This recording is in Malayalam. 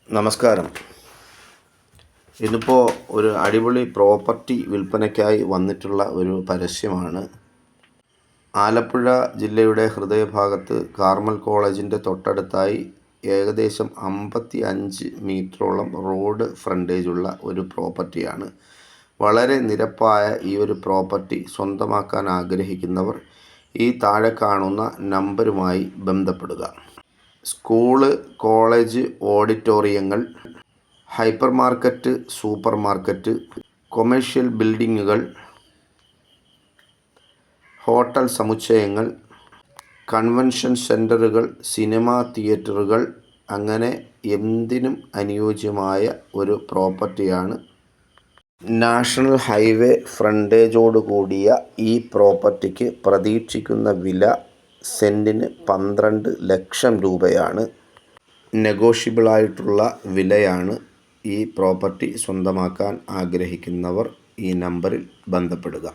നമസ്കാരം. ഇന്നിപ്പോൾ ഒരു അടിപൊളി പ്രോപ്പർട്ടി വിൽപ്പനയ്ക്കായി വന്നിട്ടുള്ള ഒരു പരസ്യമാണ്. ആലപ്പുഴ ജില്ലയുടെ ഹൃദയഭാഗത്ത് കാർമൽ കോളേജിൻ്റെ തൊട്ടടുത്തായി ഏകദേശം 55 മീറ്ററോളം റോഡ് ഫ്രണ്ടേജുള്ള ഒരു പ്രോപ്പർട്ടിയാണ്. വളരെ നിരപ്പായ ഈ ഒരു പ്രോപ്പർട്ടി സ്വന്തമാക്കാൻ ആഗ്രഹിക്കുന്നവർ ഈ താഴെ കാണുന്ന നമ്പരുമായി ബന്ധപ്പെടുക. സ്കൂള്, കോളേജ്, ഓഡിറ്റോറിയങ്ങൾ, hyper market, super market, commercial ബിൽഡിങ്ങുകൾ, ഹോട്ടൽ സമുച്ചയങ്ങൾ, കൺവെൻഷൻ സെൻ്ററുകൾ, സിനിമാ തിയേറ്ററുകൾ, അങ്ങനെ എന്തിനും അനുയോജ്യമായ ഒരു പ്രോപ്പർട്ടിയാണ്. നാഷണൽ ഹൈവേ ഫ്രണ്ടേജോട് കൂടിയ ഈ പ്രോപ്പർട്ടിക്ക് പ്രതീക്ഷിക്കുന്ന വില സെൻറ്റിന് 12 ലക്ഷം രൂപയാണ്. നെഗോഷ്യബിളായിട്ടുള്ള വിലയാണ്. ഈ പ്രോപ്പർട്ടി സ്വന്തമാക്കാൻ ആഗ്രഹിക്കുന്നവർ ഈ നമ്പറിൽ ബന്ധപ്പെടുക.